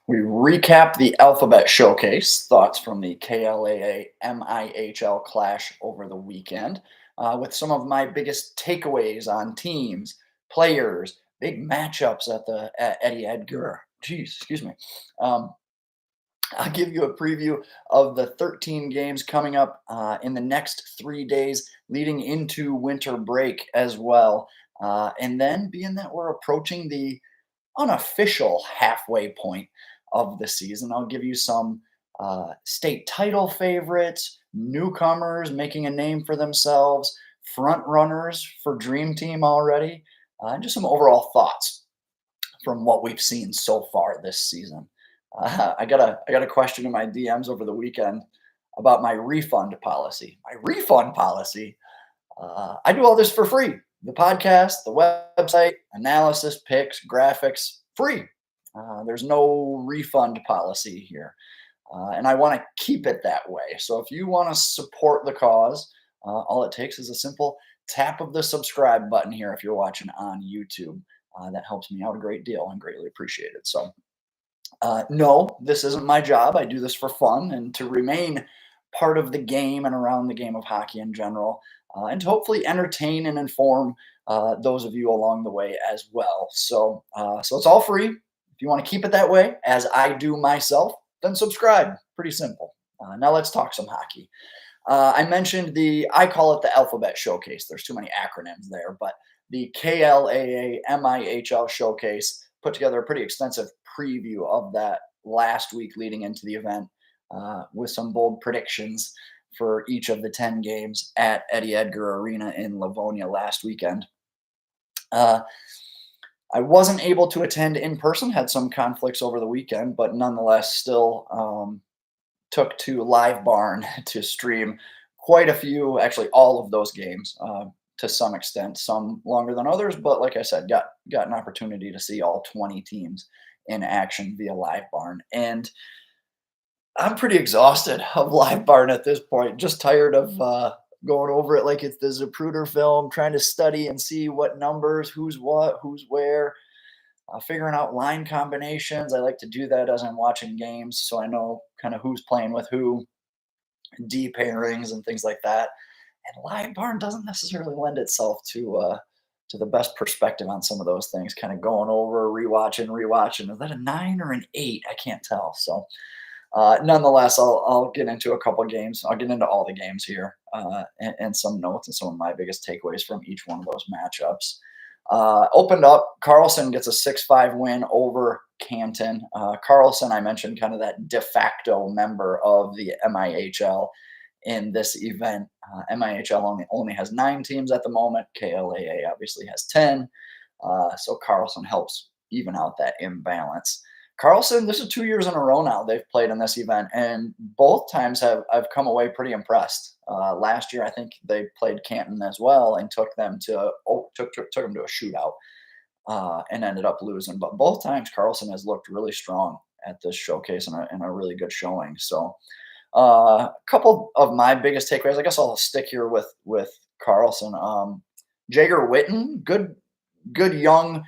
We recap the Alphabet Showcase, thoughts from the KLAA-MIHL clash over the weekend, with some of my biggest takeaways on teams, players, big matchups at Eddie Edgar. Jeez, excuse me. Um, I'll give you a preview of the 13 games coming up in the next 3 days, leading into winter break as well. And then, being that we're approaching the unofficial halfway point of the season, I'll give you some state title favorites, newcomers making a name for themselves, front runners for Dream Team already, and just some overall thoughts from what we've seen so far this season. I got a question in my DMs over the weekend about my refund policy. My refund policy. I do all this for free. The podcast, the website, analysis, picks, graphics, free. There's no refund policy here. And I want to keep it that way. So if you want to support the cause, all it takes is a simple tap of the subscribe button here if you're watching on YouTube. That helps me out a great deal and greatly appreciated. So, no, this isn't my job. I do this for fun and to remain part of the game and around the game of hockey in general, and to hopefully entertain and inform those of you along the way as well. So it's all free. If you want to keep it that way, as I do myself, then subscribe. Pretty simple. Now let's talk some hockey. I mentioned I call it the Alphabet Showcase. There's too many acronyms there, but the KLAA-MIHL Showcase put together a pretty extensive preview of that last week leading into the event, with some bold predictions for each of the 10 games at Eddie Edgar Arena in Livonia last weekend. I wasn't able to attend in person, had some conflicts over the weekend, but nonetheless still took to Live Barn to stream quite a few, actually all of those games, to some extent, some longer than others. But like I said, got an opportunity to see all 20 teams in action via Live Barn, and I'm pretty exhausted of Live Barn at this point. Just tired of going over it like it's the Zapruder film, trying to study and see what numbers, who's what, who's where, figuring out line combinations. I like to do that as I'm watching games, so I know kind of who's playing with who, D pairings and things like that. And Live Barn doesn't necessarily lend itself to the best perspective on some of those things. Kind of going over, rewatching. Is that a 9 or an 8? I can't tell. So, nonetheless, I'll get into a couple games. I'll get into all the games here, and some notes and some of my biggest takeaways from each one of those matchups. Opened up, Carlson gets a 6-5 win over Canton. Carlson, I mentioned, kind of that de facto member of the MIHL in this event. MIHL only has 9 teams at the moment. KLAA obviously has 10. So Carlson helps even out that imbalance. Carlson, this is 2 years in a row now they've played in this event, and both times I've come away pretty impressed. Last year, I think they played Canton as well and took them to a shootout, and ended up losing. But both times, Carlson has looked really strong at this showcase and a really good showing. So, a couple of my biggest takeaways. I guess I'll stick here with Carlson. Jager Witten, good young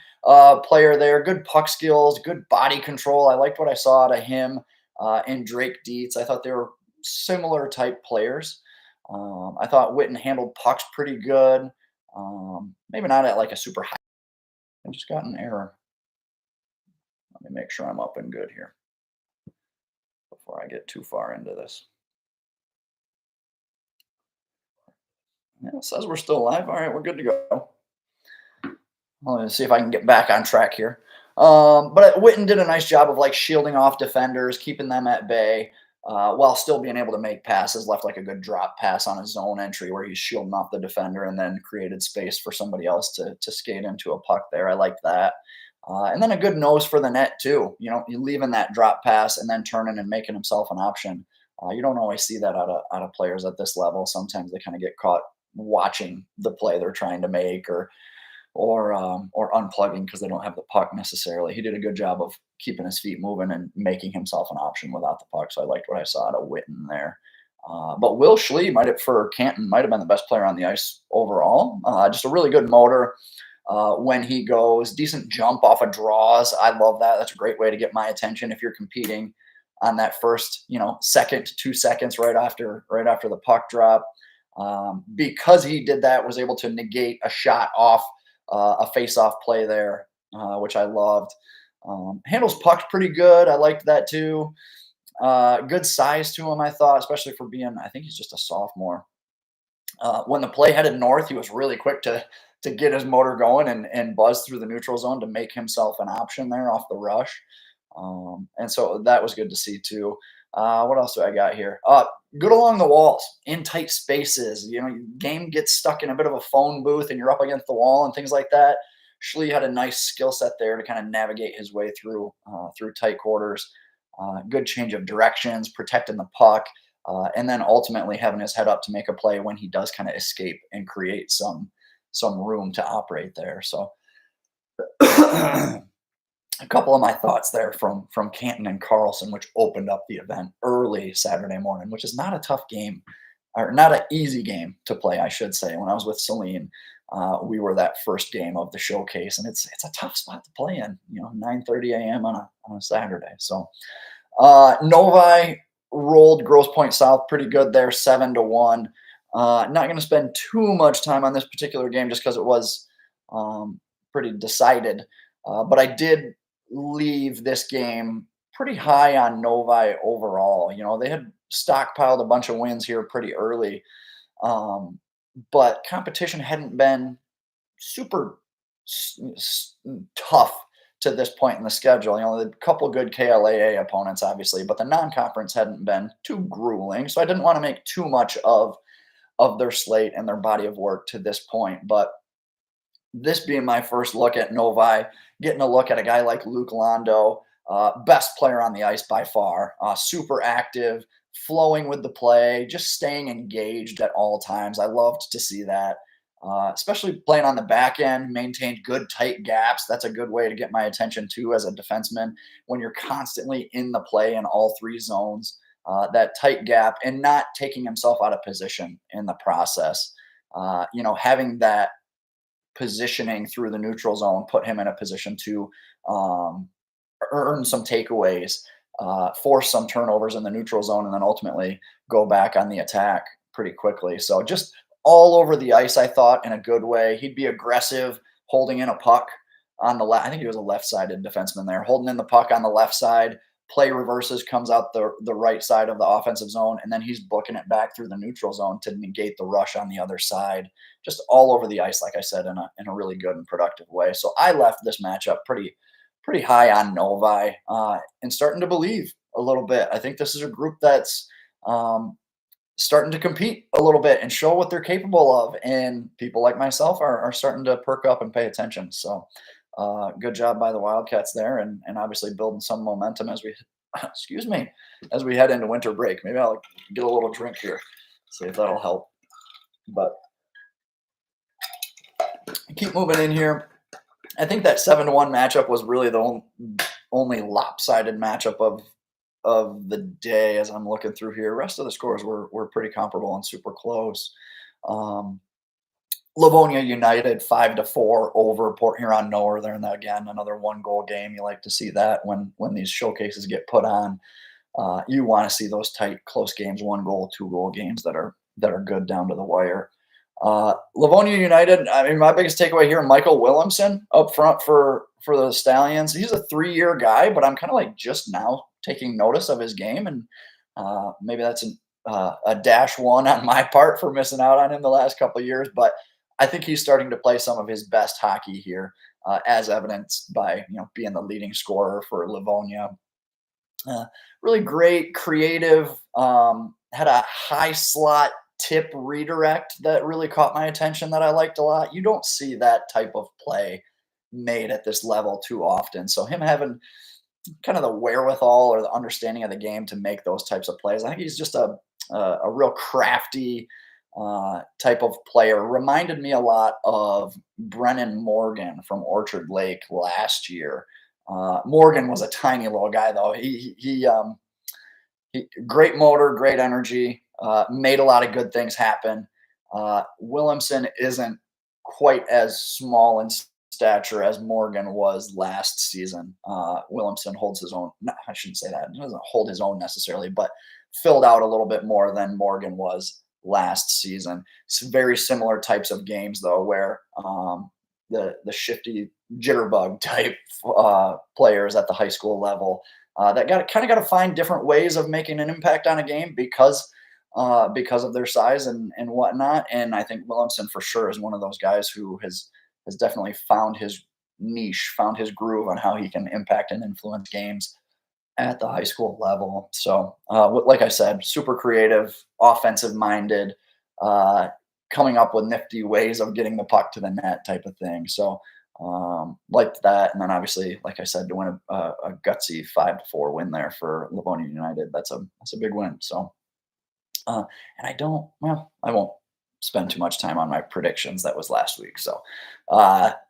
player there, good puck skills, good body control. I liked what I saw out of him and Drake Dietz. I thought they were similar type players. I thought Witten handled pucks pretty good. Maybe not at like a super high. I just got an error. Let me make sure I'm up and good here before I get too far into this. Yeah, it says we're still live. All right, we're good to go. Let's see if I can get back on track here. But Witten did a nice job of like shielding off defenders, keeping them at bay, while still being able to make passes. Left like a good drop pass on a zone entry where he's shielding off the defender and then created space for somebody else to skate into a puck there. I liked that. And then a good nose for the net too. You know, you leaving that drop pass and then turning and making himself an option. You don't always see that out of players at this level. Sometimes they kind of get caught watching the play they're trying to make, or unplugging because they don't have the puck necessarily. He did a good job of keeping his feet moving and making himself an option without the puck. So I liked what I saw out of Witten there. But Will Schlee for Canton might have been the best player on the ice overall. Just a really good motor. when he goes. Decent jump off of draws. I love that. That's a great way to get my attention if you're competing on that first, second, 2 seconds right after the puck drop. Because he did that, was able to negate a shot off a face-off play there, which I loved. Handles pucks pretty good. I liked that too. Good size to him, I thought, especially for being. I think he's just a sophomore. When the play headed north, he was really quick to get his motor going and buzz through the neutral zone to make himself an option there off the rush. And so that was good to see too. What else do I got here? Good along the walls, in tight spaces. Game gets stuck in a bit of a phone booth and you're up against the wall and things like that. Schley had a nice skill set there to kind of navigate his way through tight quarters. Good change of directions, protecting the puck, and then ultimately having his head up to make a play when he does kind of escape and create some room to operate there. So a couple of my thoughts there from Canton and Carlson, which opened up the event early Saturday morning, which is not a tough game or not an easy game to play, I should say. When I was with Celine, we were that first game of the showcase, and it's a tough spot to play in. 9:30 a.m. on a Saturday. So Novi rolled Grosse Pointe South pretty good there, 7-1. Not going to spend too much time on this particular game just because it was pretty decided. But I did leave this game pretty high on Novi overall. They had stockpiled a bunch of wins here pretty early, but competition hadn't been super tough to this point in the schedule. A couple good KLAA opponents, obviously, but the non-conference hadn't been too grueling. So I didn't want to make too much of their slate and their body of work to this point. But this being my first look at Novi, getting a look at a guy like Luke Londo, best player on the ice by far, super active, flowing with the play, just staying engaged at all times. I loved to see that, especially playing on the back end, maintained good tight gaps. That's a good way to get my attention too as a defenseman when you're constantly in the play in all three zones. That tight gap and not taking himself out of position in the process. Having that positioning through the neutral zone put him in a position to earn some takeaways, force some turnovers in the neutral zone, and then ultimately go back on the attack pretty quickly. So just all over the ice, I thought, in a good way. He'd be aggressive, holding in a puck on the left. I think he was a left-sided defenseman there, holding in the puck on the left side. Play reverses, comes out the right side of the offensive zone, and then he's booking it back through the neutral zone to negate the rush on the other side. Just all over the ice, like I said, in a really good and productive way. So I left this matchup pretty high on Novi, and starting to believe a little bit. I think this is a group that's starting to compete a little bit and show what they're capable of, and people like myself are starting to perk up and pay attention. So good job by the Wildcats there, and obviously building some momentum as we, excuse me, as we head into winter break. Maybe I'll get a little drink here, see if that'll help. But keep moving in here. I think that 7-1 matchup was really the only lopsided matchup of the day as I'm looking through here. The rest of the scores were pretty comparable and super close. Livonia United 5-4 over Port Huron Northern. Again, another one-goal game. You like to see that when these showcases get put on. You want to see those tight, close games, 1-goal, 2-goal games that are good down to the wire. Livonia United. I mean, my biggest takeaway here: Michael Williamson up front for the Stallions. He's a 3-year guy, but I'm kind of like just now taking notice of his game, and maybe that's a -1 on my part for missing out on him the last couple of years, but I think he's starting to play some of his best hockey here, as evidenced by being the leading scorer for Livonia. Really great, creative. Had a high slot tip redirect that really caught my attention that I liked a lot. You don't see that type of play made at this level too often. So him having kind of the wherewithal or the understanding of the game to make those types of plays, I think he's just a real crafty type of player. Reminded me a lot of Brennan Morgan from Orchard Lake last year. Morgan was a tiny little guy though. He great motor, great energy, made a lot of good things happen. Williamson isn't quite as small and stature as Morgan was last season. Williamson holds his own. No, I shouldn't say that. He doesn't hold his own necessarily, but filled out a little bit more than Morgan was last season. It's very similar types of games though, where the shifty jitterbug type players at the high school level that got to find different ways of making an impact on a game because of their size and whatnot. And I think Williamson for sure is one of those guys who has definitely found his niche, found his groove on how he can impact and influence games at the high school level. So, like I said, super creative, offensive minded, coming up with nifty ways of getting the puck to the net type of thing. So, liked that. And then obviously, like I said, to win a gutsy 5-4 win there for Livonia United, that's a big win. So, and I won't spend too much time on my predictions. That was last week. So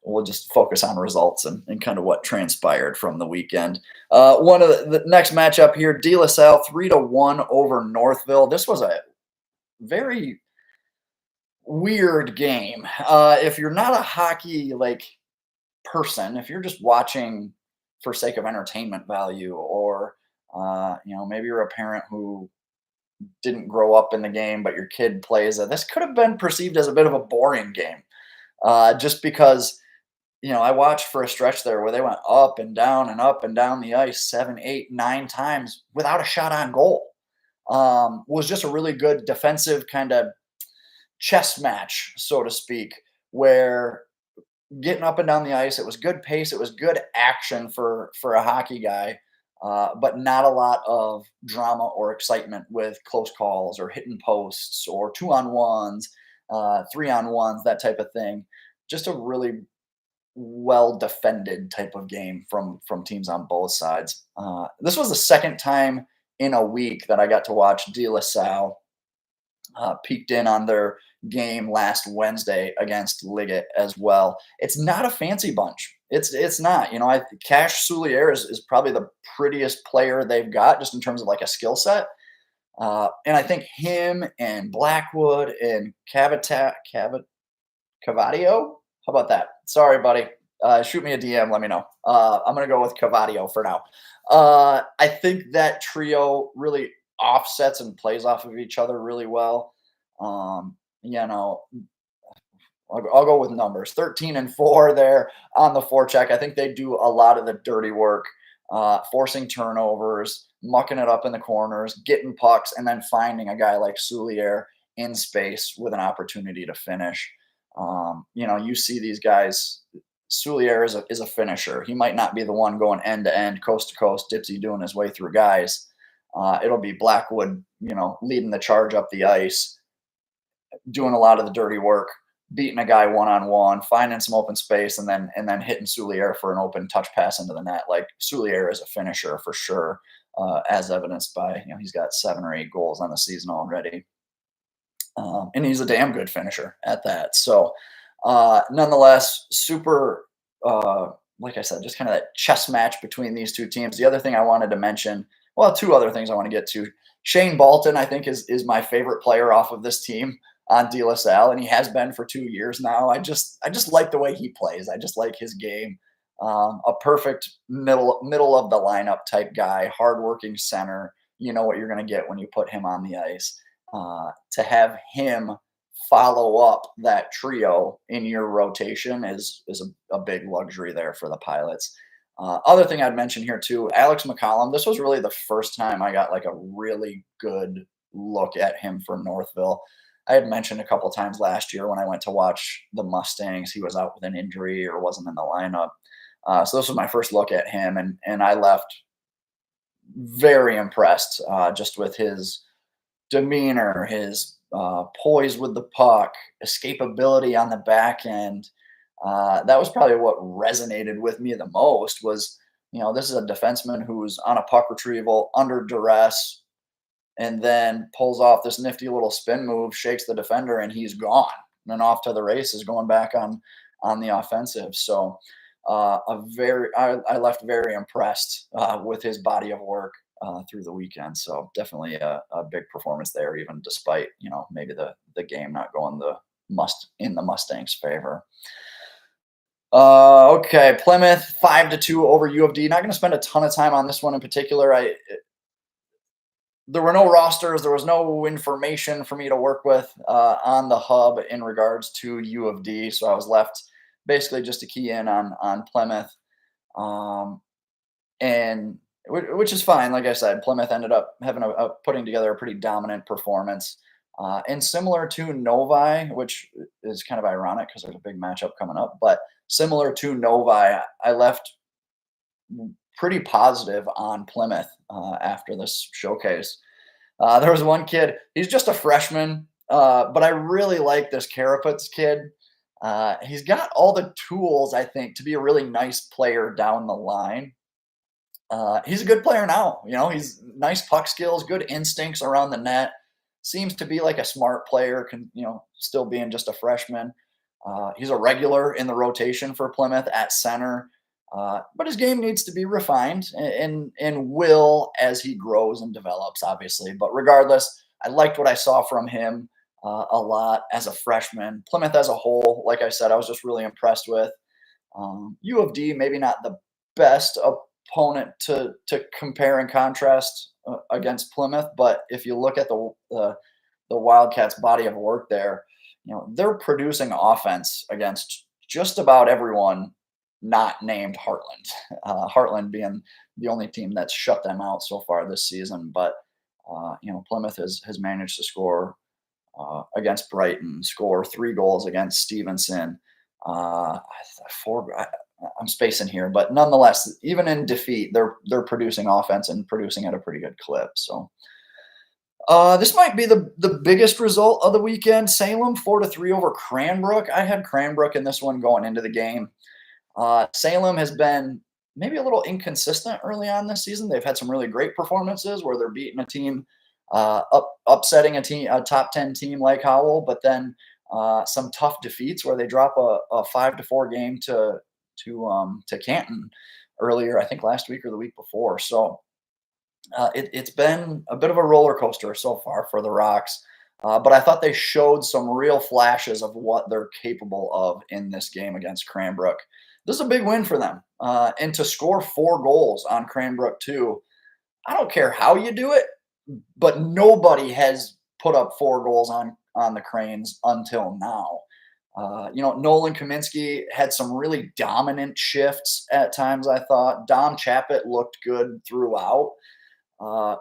we'll just focus on results and kind of what transpired from the weekend. One of the next matchup here, De La Salle 3-1 over Northville. This was a very weird game. If you're not a hockey person, if you're just watching for sake of entertainment value, or maybe you're a parent who didn't grow up in the game, but your kid plays it. This could have been perceived as a bit of a boring game, just because I watched for a stretch there where they went up and down and up and down the ice 7, 8, 9 times without a shot on goal. Was just a really good defensive kind of chess match, so to speak, where getting up and down the ice, it was good pace, it was good action for a hockey guy. But not a lot of drama or excitement with close calls or hitting posts or 2-on-1s, 3-on-1s, that type of thing. Just a really well defended type of game from teams on both sides. This was the second time in a week that I got to watch De La Salle. Peeked in on their game last Wednesday against Liggett as well. It's not a fancy bunch. It's not. Cash Soulier is probably the prettiest player they've got just in terms of like a skill set. And I think him and Blackwood and Cavadio. How about that? Sorry, buddy. Shoot me a DM. Let me know. I'm gonna go with Cavadio for now. I think that trio really offsets and plays off of each other really well. Um, you know, I'll go with numbers 13-4 there on the forecheck. I think they do a lot of the dirty work, forcing turnovers, mucking it up in the corners, getting pucks, and then finding a guy like Soulier in space with an opportunity to finish. You see these guys. Soulier is a finisher. He might not be the one going end to end, coast to coast, dipsy doing his way through guys. It'll be Blackwood, leading the charge up the ice, doing a lot of the dirty work, beating a guy one-on-one, finding some open space, and then hitting Soulier for an open touch pass into the net. Like, Soulier is a finisher for sure, as evidenced by he's got 7 or 8 goals on the season already, and he's a damn good finisher at that. So, nonetheless, super. Like I said, just kind of that chess match between these two teams. The other thing I wanted to mention, well, 2 other things I want to get to. Shane Bolton, I think, is my favorite player off of this team on De La Salle, and he has been for 2 years now. I just like the way he plays. I just like his game. A perfect middle of the lineup type guy, hardworking center. You know what you're going to get when you put him on the ice. To have him follow up that trio in your rotation is a big luxury there for the Pilots. Other thing I'd mention here too, Alex McCollum. This was really the first time I got like a really good look at him for Northville. I had mentioned a couple times last year when I went to watch the Mustangs, he was out with an injury or wasn't in the lineup. So this was my first look at him, and I left very impressed just with his demeanor, his poise with the puck, escapability on the back end. That was probably what resonated with me the most was, this is a defenseman who's on a puck retrieval under duress and then pulls off this nifty little spin move, shakes the defender, and he's gone. And then off to the races, going back on the offensive. So I left very impressed with his body of work through the weekend. So definitely a big performance there, even despite maybe the game not going in the Mustangs' favor. Okay, Plymouth 5-2 over U of D. Not going to spend a ton of time on this one in particular. There were no rosters, there was no information for me to work with on the hub in regards to U of D, so I was left basically just to key in on Plymouth, um, and which is fine. Like I said, Plymouth ended up having putting together a pretty dominant performance, and similar to Novi, which is kind of ironic because there's a big matchup coming up, but similar to Novi, I left pretty positive on Plymouth after this showcase. There was one kid, he's just a freshman, but I really like this Carapets kid. He's got all the tools, I think, to be a really nice player down the line. He's a good player now. He's nice puck skills, good instincts around the net. Seems to be like a smart player, still being just a freshman. He's a regular in the rotation for Plymouth at center. But his game needs to be refined and will as he grows and develops, obviously. But regardless, I liked what I saw from him a lot as a freshman. Plymouth as a whole, like I said, I was just really impressed with. U of D, maybe not the best opponent to compare and contrast against Plymouth, but if you look at the Wildcats' body of work there, they're producing offense against just about everyone not named Heartland. Heartland being the only team that's shut them out so far this season, but Plymouth has managed to score against Brighton, score 3 goals against Stevenson. Four. I'm spacing here, but nonetheless, even in defeat, they're producing offense and producing at a pretty good clip. So this might be the biggest result of the weekend. Salem 4-3 over Cranbrook. I had Cranbrook in this one going into the game. Salem has been maybe a little inconsistent early on this season. They've had some really great performances where they're beating a team, upsetting a top 10 team like Howell, but then some tough defeats where they drop a 5-4 game to Canton earlier, I think last week or the week before. So it's been a bit of a roller coaster so far for the Rocks. But I thought they showed some real flashes of what they're capable of in this game against Cranbrook. This is a big win for them. And to score 4 goals on Cranbrook, too. I don't care how you do it, but nobody has put up 4 goals on the Cranes until now. Nolan Kaminsky had some really dominant shifts at times, I thought. Dom Chappett looked good throughout.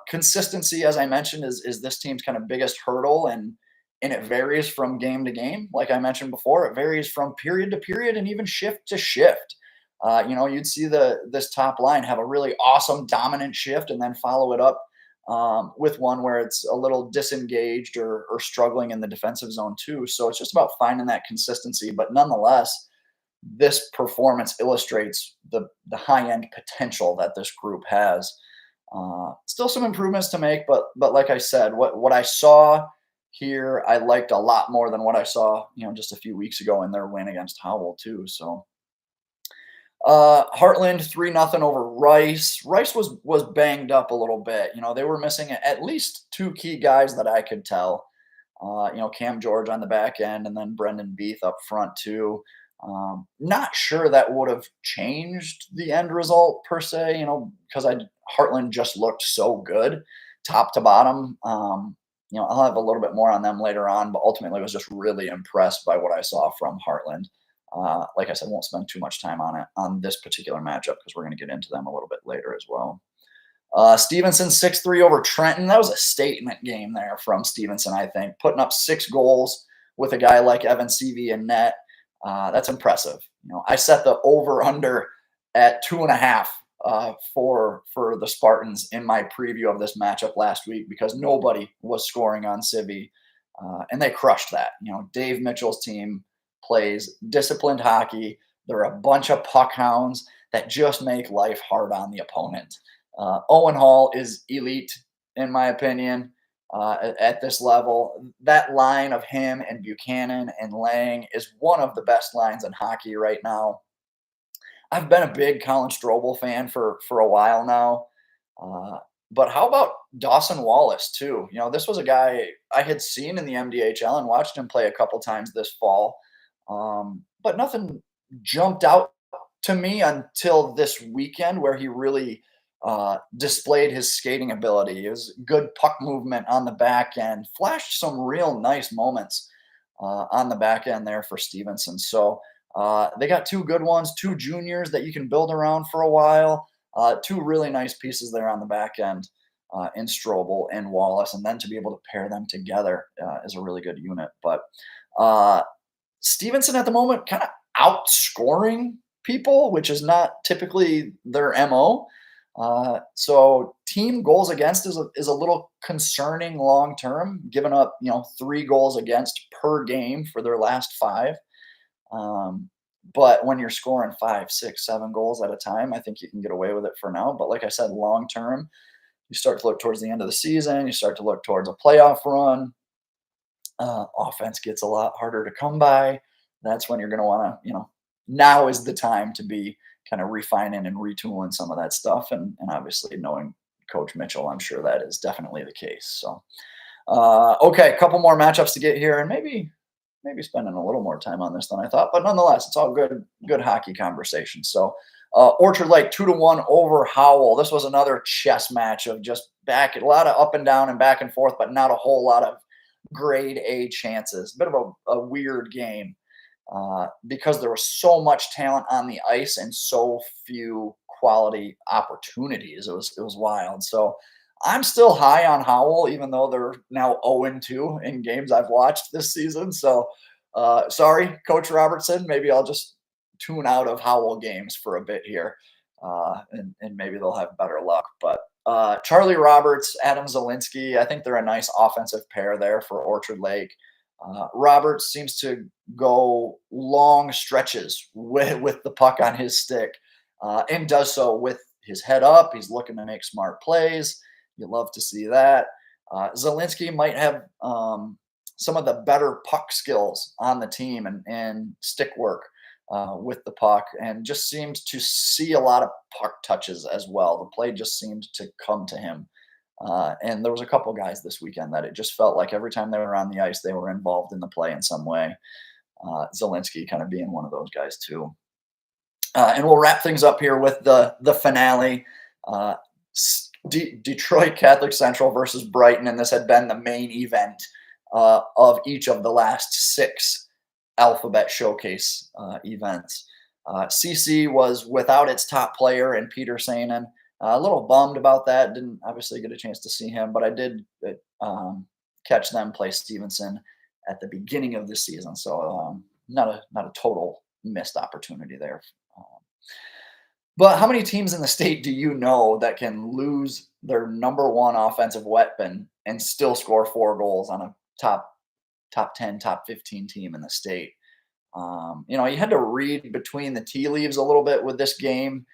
Consistency, as I mentioned, is this team's kind of biggest hurdle, and it varies from game to game. Like I mentioned before, it varies from period to period and even shift to shift. You'd see this top line have a really awesome dominant shift and then follow it up with one where it's a little disengaged or struggling in the defensive zone too. So it's just about finding that consistency. But nonetheless, this performance illustrates the high end potential that this group has. Still some improvements to make, but like I said, what I saw here, I liked a lot more than what I saw, just a few weeks ago in their win against Howell too. So Heartland 3-0 over Rice. Rice was banged up a little bit. They were missing at least 2 key guys that I could tell. Cam George on the back end, and then Brendan Beath up front too. Not sure that would have changed the end result per se, because Heartland just looked so good, top to bottom. I'll have a little bit more on them later on, but ultimately was just really impressed by what I saw from Heartland. Like I said, won't spend too much time on this particular matchup because we're going to get into them a little bit later as well. Stevenson 6-3 over Trenton. That was a statement game there from Stevenson, I think, putting up 6 goals with a guy like Evan Seavey in net. That's impressive. I set the over under at 2.5 for the Spartans in my preview of this matchup last week because nobody was scoring on Civi, and they crushed that. Dave Mitchell's team plays disciplined hockey. They're a bunch of puck hounds that just make life hard on the opponent. Owen Hall is elite, in my opinion, at this level. That line of him and Buchanan and Lang is one of the best lines in hockey right now. I've been a big Colin Strobel fan for a while now. But how about Dawson Wallace, too? This was a guy I had seen in the MDHL and watched him play a couple times this fall. But nothing jumped out to me until this weekend, where he really displayed his skating ability. It was good puck movement on the back end, flashed some real nice moments on the back end there for Stevenson. So they got two good ones, two juniors that you can build around for a while, two really nice pieces there on the back end in Strobel and Wallace, and then to be able to pair them together is a really good unit. But uh, Stevenson at the moment kind of outscoring people, which is not typically their MO. So team goals against is a little concerning long term, giving up 3 goals against per game for their last 5. Um, but when you're scoring 5, 6, 7 goals at a time, I think you can get away with it for now. But like I said, long term, you start to look towards the end of the season, you start to look towards a playoff run. Offense gets a lot harder to come by. That's when you're going to want to, now is the time to be kind of refining and retooling some of that stuff. And obviously, knowing Coach Mitchell, I'm sure that is definitely the case. So, okay, a couple more matchups to get here, and maybe spending a little more time on this than I thought, but nonetheless, it's all good hockey conversation. So, Orchard Lake 2-1 over Howell. This was another chess match of just a lot of up and down and back and forth, but not a whole lot of grade A chances. Bit of a weird game because there was so much talent on the ice and so few quality opportunities. It was wild. So I'm still high on Howell, even though they're now 0-2 in games I've watched this season. So sorry, Coach Robertson. Maybe I'll just tune out of Howell games for a bit here, and maybe they'll have better luck. But Charlie Roberts, Adam Zielinski, I think they're a nice offensive pair there for Orchard Lake. Roberts seems to go long stretches with the puck on his stick, and does so with his head up. He's looking to make smart plays. You love to see that. Zielinski might have some of the better puck skills on the team and stick work with the puck, and just seems to see a lot of puck touches as well. The play just seemed to come to him. And there was a couple guys this weekend that it just felt like every time they were on the ice, they were involved in the play in some way. Zielinski kind of being one of those guys too. And we'll wrap things up here with the finale. Detroit Catholic Central versus Brighton, and this had been the main event of each of the last 6 Alphabet Showcase events. CC was without its top player in Peter Sainen. A little bummed about that. Didn't obviously get a chance to see him, but I did catch them play Stevenson at the beginning of the season. So not a total missed opportunity there. But how many teams in the state do you know that can lose their number one offensive weapon and still score 4 goals on a top 10, top 15 team in the state? You had to read between the tea leaves a little bit with this game,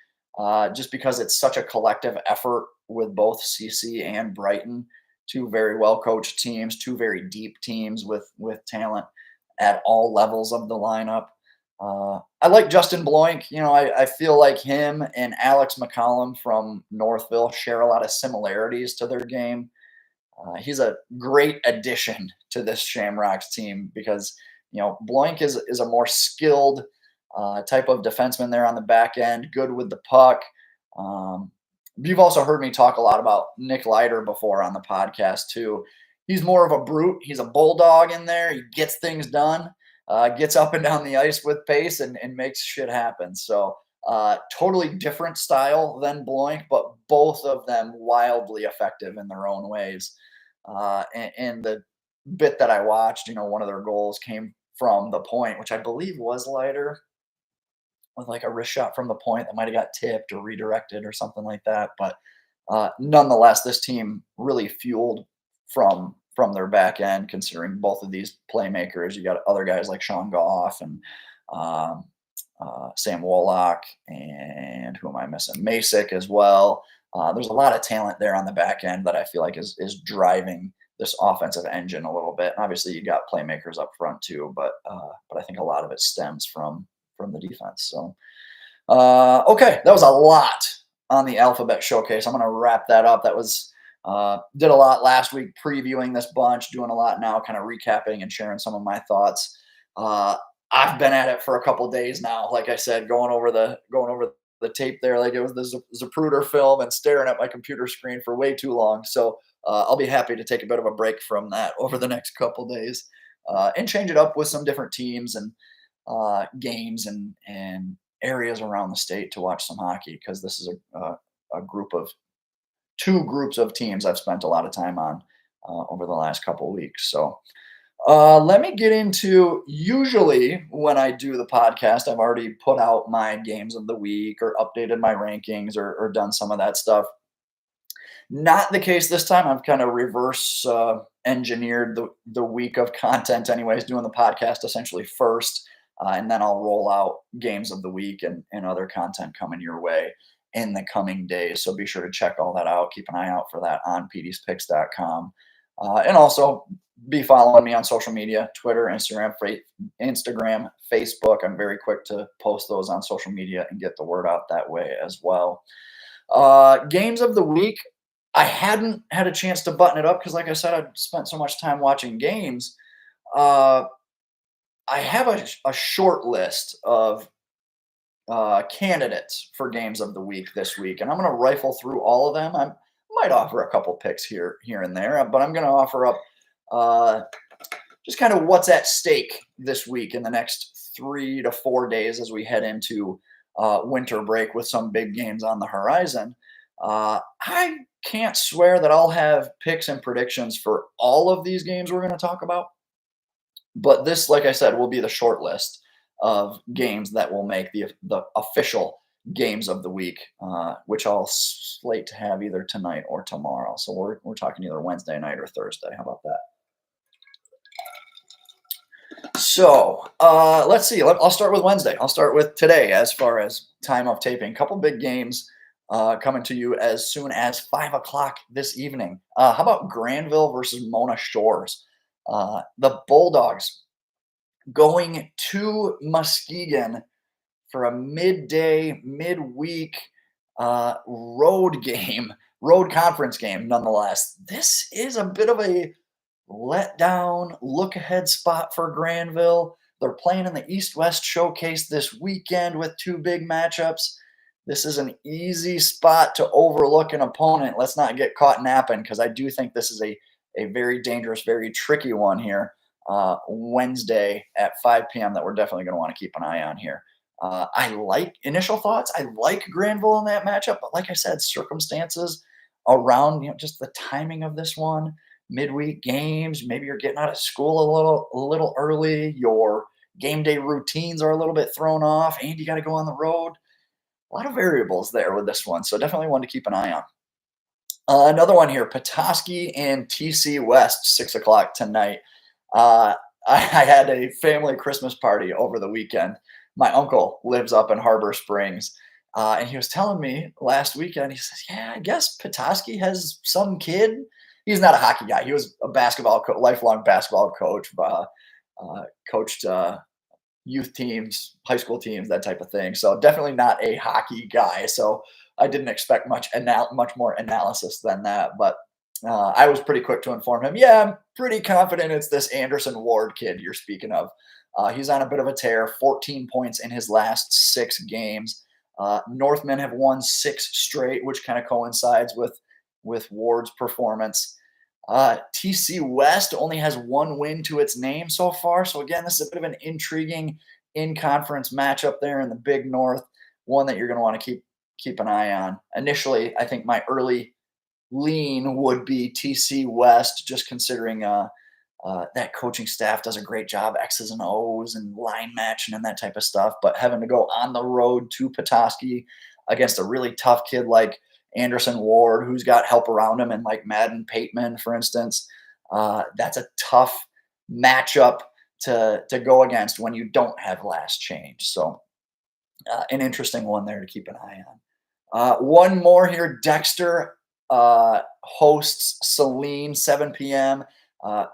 just because it's such a collective effort with both CC and Brighton, 2 very well coached teams, 2 very deep teams with talent at all levels of the lineup. I like Justin Bloink. I feel like him and Alex McCollum from Northville share a lot of similarities to their game. He's a great addition to this Shamrocks team because Bloink is a more skilled type of defenseman there on the back end, good with the puck. You've also heard me talk a lot about Nick Leiter before on the podcast too. He's more of a brute. He's a bulldog in there. He gets things done, gets up and down the ice with pace and makes shit happen. So totally different style than Bloink, but both of them wildly effective in their own ways. And the bit that I watched, one of their goals came from the point, which I believe was Leiter, with like a wrist shot from the point that might have got tipped or redirected or something like that. But nonetheless, this team really fueled from their back end, considering both of these playmakers. You got other guys like Sean Goff and Sam Wolak, and who am I missing? Masick as well. There's a lot of talent there on the back end that I feel like is driving this offensive engine a little bit. And obviously, you got playmakers up front too, but I think a lot of it stems from the defense. So, okay, that was a lot on the Alphabet Showcase. I'm going to wrap that up. That was did a lot last week previewing this bunch, doing a lot now, kind of recapping and sharing some of my thoughts. I've been at it for a couple days now. Like I said, going over the tape there, like it was the Zapruder film, and staring at my computer screen for way too long. So I'll be happy to take a bit of a break from that over the next couple days, and change it up with some different teams and games and areas around the state to watch some hockey, because this is a group of two groups of teams I've spent a lot of time on over the last couple of weeks. So let me get into, usually when I do the podcast, I've already put out my games of the week or updated my rankings, or done some of that stuff. Not the case this time. I've kind of reverse engineered the week of content, anyways, doing the podcast essentially first, and then I'll roll out games of the week and other content coming your way in the coming days. So be sure to check all that out. Keep an eye out for that on pdspicks.com. And also be following me on social media: Twitter, Instagram, Facebook. I'm very quick to post those on social media and get the word out that way as well. Games of the week. I hadn't had a chance to button it up because, like I said, I'd spent so much time watching games. Uh, I have a short list of candidates for games of the week this week, and I'm going to rifle through all of them. I might offer a couple picks here and there, but I'm going to offer up uh, just kind of what's at stake this week in the next 3 to 4 days as we head into winter break with some big games on the horizon. I can't swear that I'll have picks and predictions for all of these games we're going to talk about, but this, like I said, will be the short list of games that will make the official games of the week, which I'll slate to have either tonight or tomorrow. So we're talking either Wednesday night or Thursday. How about that? So let's see. I'll start with Wednesday. I'll start with today as far as time of taping. Couple big games coming to you as soon as 5 o'clock this evening. How about Granville versus Mona Shores? The Bulldogs going to Muskegon for a midweek road conference game. Nonetheless, this is a bit of a letdown look ahead spot for Granville. They're playing in the East-West Showcase this weekend with two big matchups. This is an easy spot to overlook an opponent. Let's not get caught napping, because I do think this is a very dangerous, very tricky one here Wednesday at 5 p.m. that we're definitely going to want to keep an eye on here. I like initial thoughts. I like Granville in that matchup, but like I said, circumstances around just the timing of this one, midweek games. Maybe you're getting out of school a little early. Your game day routines are a little bit thrown off, and you got to go on the road. A lot of variables there with this one, so definitely one to keep an eye on. Another one here: Petoskey and TC West, 6 o'clock tonight. I had a family Christmas party over the weekend. My uncle lives up in Harbor Springs, and he was telling me last weekend, he says, yeah, I guess Petoskey has some kid. He's not a hockey guy. He was a lifelong basketball coach, coached youth teams, high school teams, that type of thing. So definitely not a hockey guy. So I didn't expect much more analysis than that. But I was pretty quick to inform him, yeah, I'm pretty confident it's this Anderson Ward kid you're speaking of. He's on a bit of a tear, 14 points in his last 6 games. Northmen have won 6 straight, which kind of coincides with Ward's performance. TC West only has 1 win to its name so far. So again, this is a bit of an intriguing in-conference matchup there in the Big North, one that you're going to want to keep an eye on. Initially, I think my early lean would be TC West, just considering that coaching staff does a great job, X's and O's and line matching and that type of stuff. But having to go on the road to Petoskey against a really tough kid like Anderson Ward, who's got help around him, and like Madden Pateman, for instance, that's a tough matchup to go against when you don't have last change. So an interesting one there to keep an eye on. One more here: Dexter hosts Saline, 7 p.m.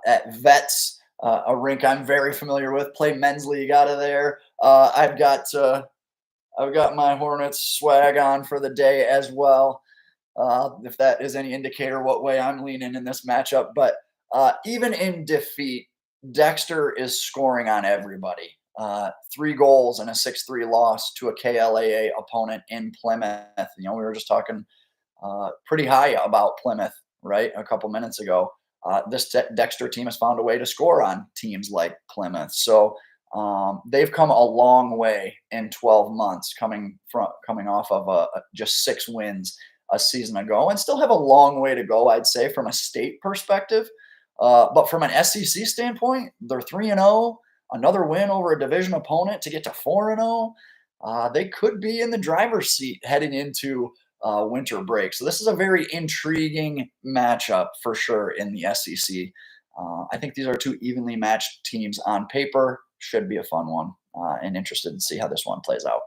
At Vets, a rink I'm very familiar with. Play men's league out of there. I've got my Hornets swag on for the day as well. If that is any indicator what way I'm leaning in this matchup. But even in defeat, Dexter is scoring on everybody. 3 goals and a 6-3 loss to a KLAA opponent in Plymouth. We were just talking pretty high about Plymouth, right, a couple minutes ago. This Dexter team has found a way to score on teams like Plymouth. So they've come a long way in 12 months, coming off of just 6 wins a season ago, and still have a long way to go, I'd say, from a state perspective. But from an SEC standpoint, they're 3-0. Another win over a division opponent to get to 4-0. They could be in the driver's seat heading into winter break. So this is a very intriguing matchup for sure in the SEC. I think these are 2 evenly matched teams on paper. Should be a fun one, and interested to see how this one plays out.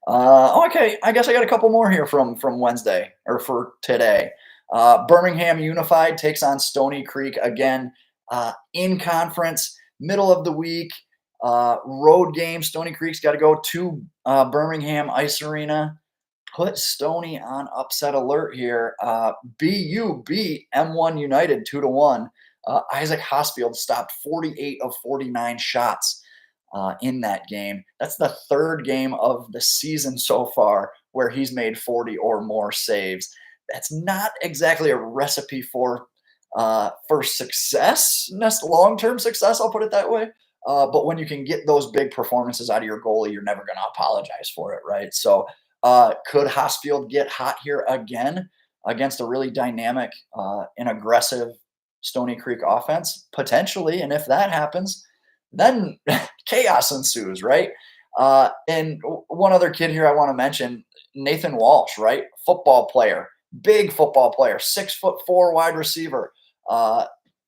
Okay, I guess I got a couple more here from Wednesday or for today. Birmingham Unified takes on Stony Creek again in conference, middle of the week. Road game. Stony Creek's got to go to Birmingham Ice Arena. Put Stony on upset alert here. BU beat M1 United 2-1. Isaac Hosfield stopped 48 of 49 shots in that game. That's the 3rd game of the season so far where he's made 40 or more saves. That's not exactly a recipe for success, long-term success, I'll put it that way. But when you can get those big performances out of your goalie, you're never going to apologize for it, right? So could Hosfield get hot here again against a really dynamic and aggressive Stony Creek offense? Potentially. And if that happens, then chaos ensues, right? And one other kid here I want to mention, Nathan Walsh, right? Football player, big football player, 6'4" wide receiver.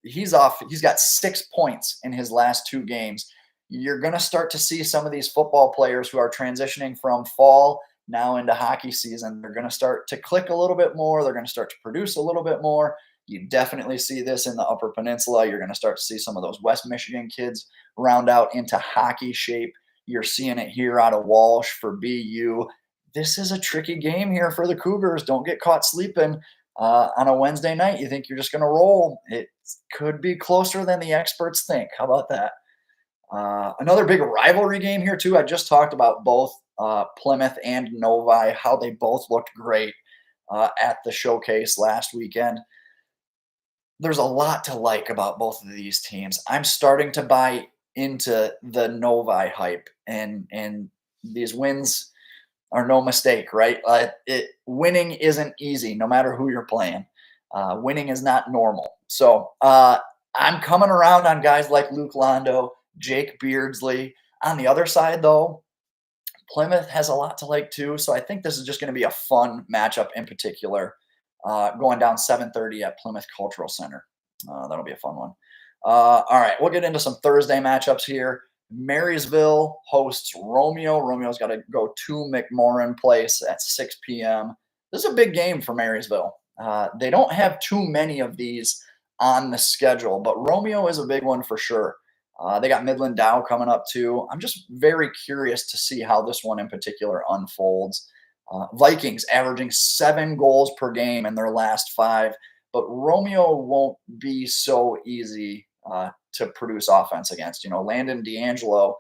He's got 6 points in his last 2 games. You're going to start to see some of these football players who are transitioning from fall now into hockey season. They're going to start to click a little bit more. They're going to start to produce a little bit more. You definitely see this in the Upper Peninsula. You're going to start to see some of those West Michigan kids round out into hockey shape. You're seeing it here out of Walsh for BU. This is a tricky game here for the Cougars. Don't get caught sleeping on a Wednesday night. You think you're just going to roll. It could be closer than the experts think. How about that? Another big rivalry game here, too. I just talked about both Plymouth and Novi, how they both looked great at the showcase last weekend. There's a lot to like about both of these teams. I'm starting to buy into the Novi hype, and these wins are no mistake, right? Winning isn't easy, no matter who you're playing. Winning is not normal. So I'm coming around on guys like Luke Londo, Jake Beardsley. On the other side, though, Plymouth has a lot to like too. So I think this is just going to be a fun matchup in particular. Going down 7:30 at Plymouth Cultural Center. That'll be a fun one. All right, we'll get into some Thursday matchups here. Marysville hosts Romeo. Romeo's got to go to McMorran Place at 6 p.m. This is a big game for Marysville. They don't have too many of these on the schedule, but Romeo is a big one for sure. They got Midland Dow coming up too. I'm just very curious to see how this one in particular unfolds. Vikings averaging 7 goals per game in their last 5, but Romeo won't be so easy to produce offense against. Landon D'Angelo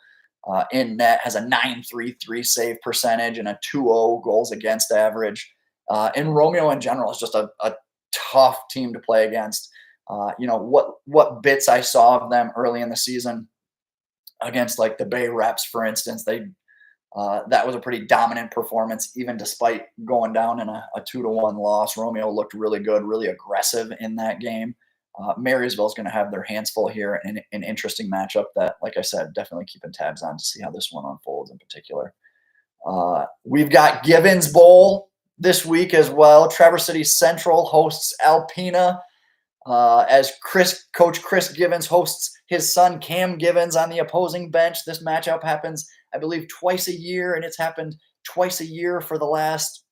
in net has a 9.33 save percentage and a 2.0 goals against average. And Romeo in general is just a tough team to play against. What bits I saw of them early in the season against like the Bay Reps, for instance, that was a pretty dominant performance, even despite going down in a 2-1 loss. Romeo looked really good, really aggressive in that game. Marysville is going to have their hands full here in an interesting matchup that, like I said, definitely keeping tabs on to see how this one unfolds in particular. We've got Givens Bowl this week as well. Traverse City Central hosts Alpena as Coach Chris Givens hosts his son Cam Givens on the opposing bench. This matchup happens, I believe, twice a year, and it's happened twice a year for the last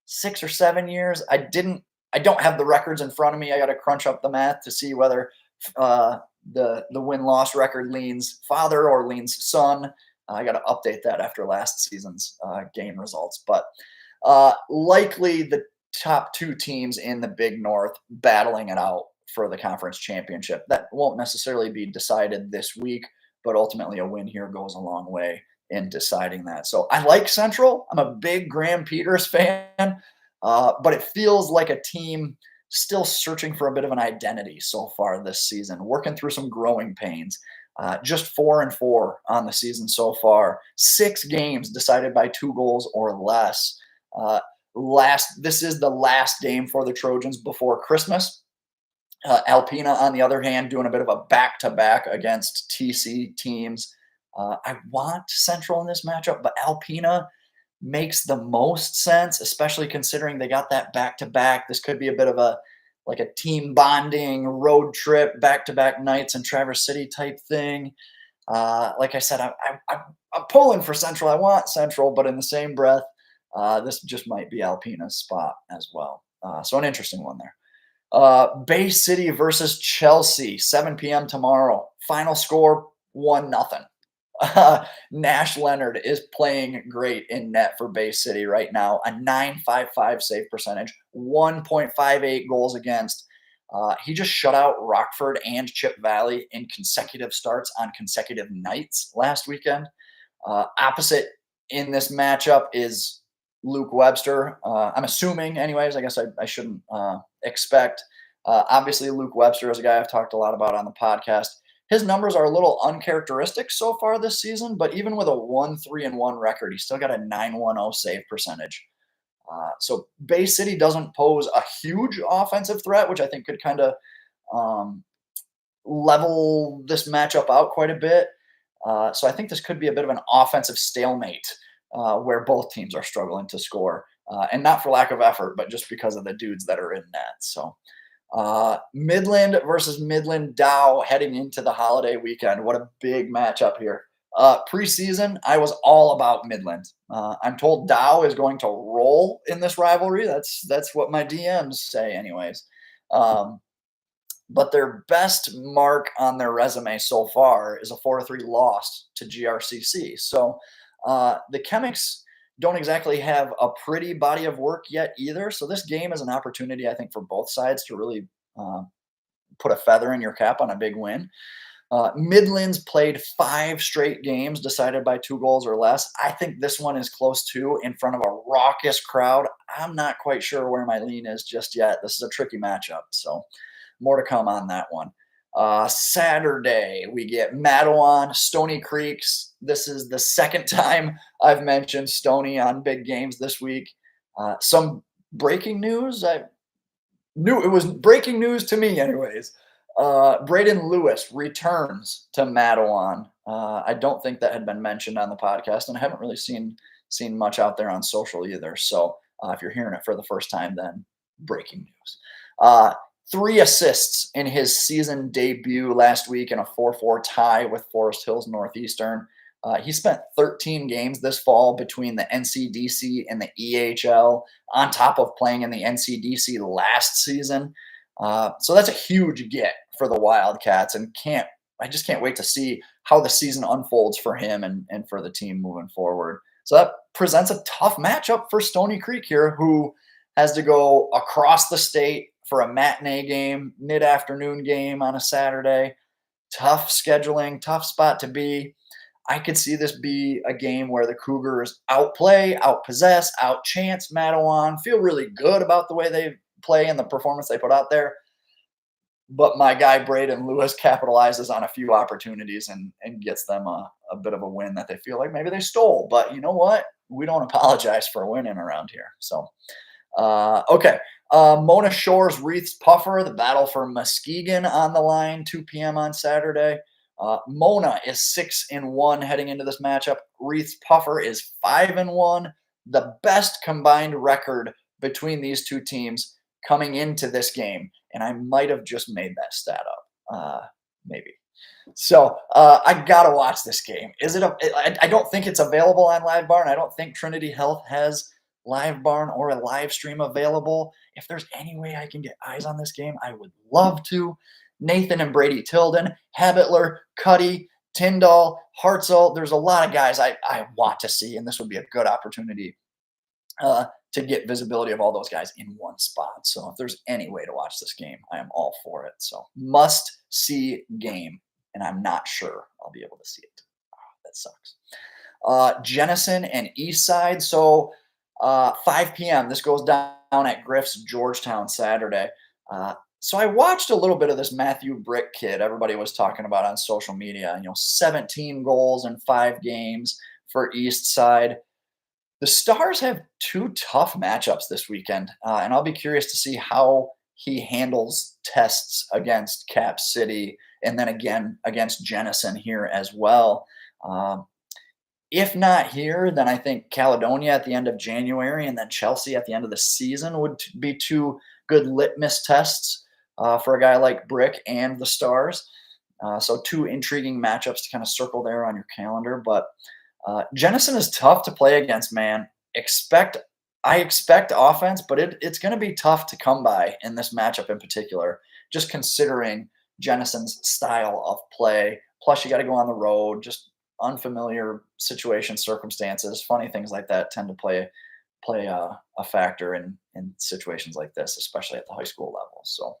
6 or 7 years. I don't have the records in front of me. I got to crunch up the math to see whether the win-loss record leans father or leans son. I got to update that after last season's game results. But likely the top 2 teams in the Big North battling it out for the conference championship. That won't necessarily be decided this week, but ultimately a win here goes a long way in deciding that. So I like Central. I'm a big Graham Peters fan, but it feels like a team still searching for a bit of an identity so far this season, working through some growing pains. Just 4-4 on the season so far. 6 games decided by 2 goals or less. This is the last game for the Trojans before Christmas. Alpena, on the other hand, doing a bit of a back-to-back against TC teams. I want Central in this matchup, but Alpena makes the most sense, especially considering they got that back-to-back. This could be a bit of a like a team bonding road trip, back-to-back nights in Traverse City type thing. Like I said, I'm pulling for Central. I want Central, but in the same breath, this just might be Alpena's spot as well. So an interesting one there. Bay City versus Chelsea, 7 p.m. tomorrow. Final score 1-0. Nash Leonard is playing great in net for Bay City right now. A 9.55 save percentage, 1.58 goals against. He just shut out Rockford and Chip Valley in consecutive starts on consecutive nights last weekend. Opposite in this matchup is Luke Webster. I'm assuming, anyways. I guess I shouldn't expect. Obviously, Luke Webster is a guy I've talked a lot about on the podcast. His numbers are a little uncharacteristic so far this season, but even with a 1-3-1 record, he's still got a 910 save percentage. So Bay City doesn't pose a huge offensive threat, which I think could kind of level this matchup out quite a bit. So I think this could be a bit of an offensive stalemate where both teams are struggling to score, and not for lack of effort, but just because of the dudes that are in net. So Midland versus Midland Dow heading into the holiday weekend. What a big matchup here. Preseason, I was all about Midland. I'm told Dow is going to roll in this rivalry. That's what my DMs say, anyways. But their best mark on their resume so far is a 4-3 loss to GRCC. So the Chemics don't exactly have a pretty body of work yet either. So this game is an opportunity, I think, for both sides to really put a feather in your cap on a big win. Midlands played 5 straight games decided by 2 goals or less. I think this one is close to in front of a raucous crowd. I'm not quite sure where my lean is just yet. This is a tricky matchup, so more to come on that one. Saturday, we get Matawan, Stony Creeks. This is the second time I've mentioned Stony on big games this week. Some breaking news. I knew it was breaking news to me anyways. Braden Lewis returns to Matawan. I don't think that had been mentioned on the podcast, and I haven't really seen much out there on social either. So if you're hearing it for the first time, then breaking news. 3 assists in his season debut last week in a 4-4 tie with Forest Hills Northeastern. He spent 13 games this fall between the NCDC and the EHL, on top of playing in the NCDC last season. So that's a huge get for the Wildcats, and I just can't wait to see how the season unfolds for him and for the team moving forward. So that presents a tough matchup for Stony Creek here, who has to go across the state for a matinee game, mid-afternoon game on a Saturday. Tough scheduling, tough spot to be. I could see this be a game where the Cougars outplay, outpossess, outchance Matawan, feel really good about the way they play and the performance they put out there. But my guy Braden Lewis capitalizes on a few opportunities and gets them a bit of a win that they feel like maybe they stole. But you know what? We don't apologize for winning around here. So, okay. Mona Shores, Wreaths Puffer, the battle for Muskegon on the line, 2 p.m. on Saturday. Mona is 6-1 heading into this matchup. Wreaths Puffer is 5-1. The best combined record between these two teams coming into this game. And I might have just made that stat up. Maybe. So I got to watch this game. I don't think it's available on Live Barn. I don't think Trinity Health has Live Barn or a live stream available. If there's any way I can get eyes on this game, I would love to. Nathan and Brady Tilden, Habitler, Cuddy, Tyndall, Hartzell. There's a lot of guys I want to see, and this would be a good opportunity to get visibility of all those guys in one spot. So if there's any way to watch this game, I am all for it. So must-see game and I'm not sure I'll be able to see it. That sucks. Jenison and Eastside. So 5 p.m. This goes down at Griff's Georgetown Saturday. So I watched a little bit of this Matthew Brick kid everybody was talking about on social media. 17 goals in 5 games for Eastside. The Stars have 2 tough matchups this weekend, and I'll be curious to see how he handles tests against Cap City and then again against Jenison here as well. Um, if not here, then I think Caledonia at the end of January and then Chelsea at the end of the season would be 2 good litmus tests for a guy like Brick and the Stars. So 2 intriguing matchups to kind of circle there on your calendar. But Jenison is tough to play against, man. I expect offense, but it's going to be tough to come by in this matchup in particular, just considering Jenison's style of play. Plus, you got to go on the road, just unfamiliar situations, circumstances, funny things like that tend to play a factor in situations like this, especially at the high school level. So,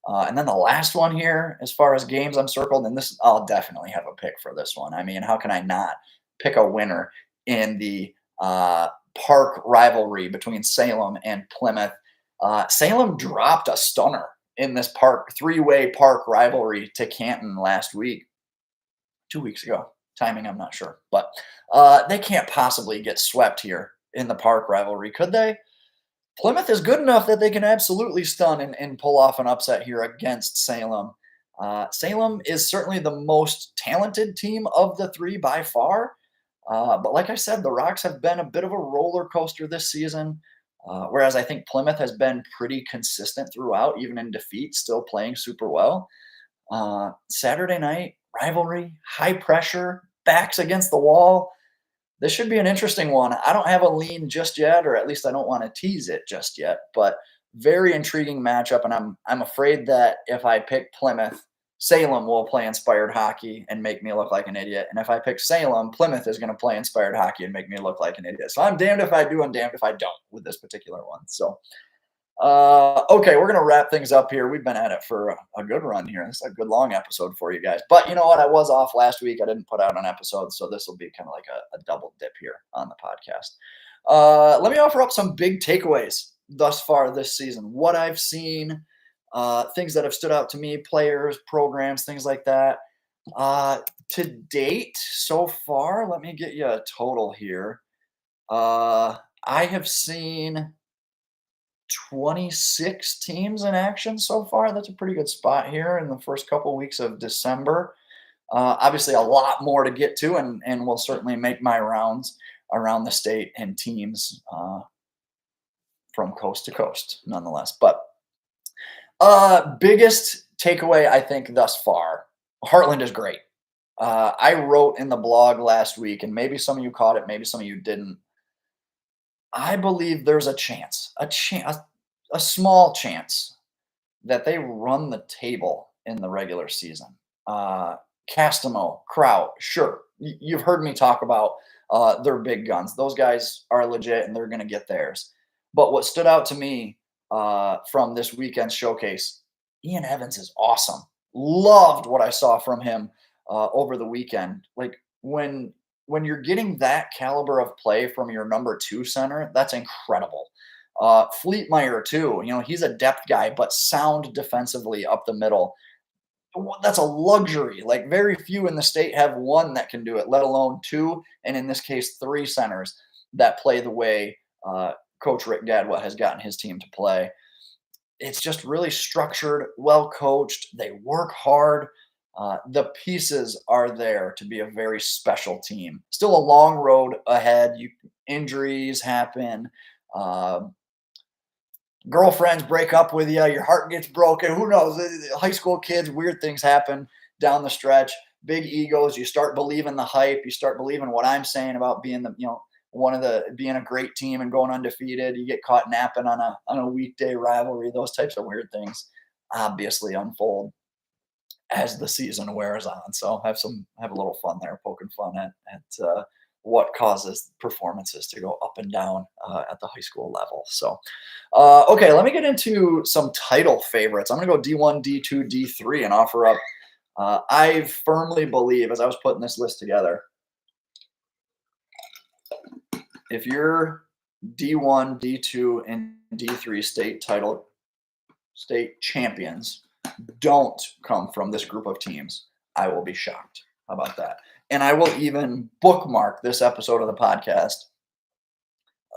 and then the last one here, as far as games I'm circled, and this I'll definitely have a pick for this one. I mean, how can I not pick a winner in the park rivalry between Salem and Plymouth? Salem dropped a stunner in this park 3-way park rivalry to Canton last week, 2 weeks ago. Timing, I'm not sure, but they can't possibly get swept here in the park rivalry, could they? Plymouth is good enough that they can absolutely stun and pull off an upset here against Salem. Salem is certainly the most talented team of the 3 by far. But like I said, the Rocks have been a bit of a roller coaster this season, whereas I think Plymouth has been pretty consistent throughout, even in defeat, still playing super well. Saturday night rivalry, high pressure, backs against the wall. This should be an interesting one. I don't have a lean just yet, or at least I don't want to tease it just yet, but very intriguing matchup. And I'm afraid that if I pick Plymouth, Salem will play inspired hockey and make me look like an idiot. And if I pick Salem, Plymouth is going to play inspired hockey and make me look like an idiot. So I'm damned if I do and damned if I don't with this particular one. So okay, we're gonna wrap things up here. We've been at it for a good run here. This is a good long episode for you guys. But you know what? I was off last week. I didn't put out an episode, so this will be kind of like a double dip here on the podcast. Let me offer up some big takeaways thus far this season. What I've seen, things that have stood out to me, players, programs, things like that. To date, so far, let me get you a total here. I have seen 26 teams in action so far. That's a pretty good spot here in the first couple weeks of December. Obviously, a lot more to get to, and will certainly make my rounds around the state and teams from coast to coast, nonetheless. But biggest takeaway, I think, thus far, Heartland is great. I wrote in the blog last week, and maybe some of you caught it, maybe some of you didn't. I believe there's a small chance that they run the table in the regular season. Castamo, Kraut, sure. You've heard me talk about their big guns. Those guys are legit and they're going to get theirs. But what stood out to me from this weekend's showcase, Ian Evans is awesome. Loved what I saw from him over the weekend. Like when you're getting that caliber of play from your number 2 center, that's incredible. Fleetmeyer too, he's a depth guy, but sound defensively up the middle. That's a luxury. Like very few in the state have one that can do it, let alone 2, and in this case, 3 centers that play the way Coach Rick Gadwa has gotten his team to play. It's just really structured, well coached. They work hard. The pieces are there to be a very special team. Still a long road ahead. Injuries happen. Girlfriends break up with you. Your heart gets broken. Who knows? High school kids, weird things happen down the stretch. Big egos. You start believing the hype. You start believing what I'm saying about being being a great team and going undefeated. You get caught napping on a weekday rivalry. Those types of weird things obviously unfold as the season wears on. So have a little fun there, poking fun at what causes performances to go up and down at the high school level. So, okay, let me get into some title favorites. I'm going to go D1, D2, D3 and offer up I firmly believe, as I was putting this list together, if you're D1, D2, and D3 state champions don't come from this group of teams, I will be shocked. How about that? And I will even bookmark this episode of the podcast.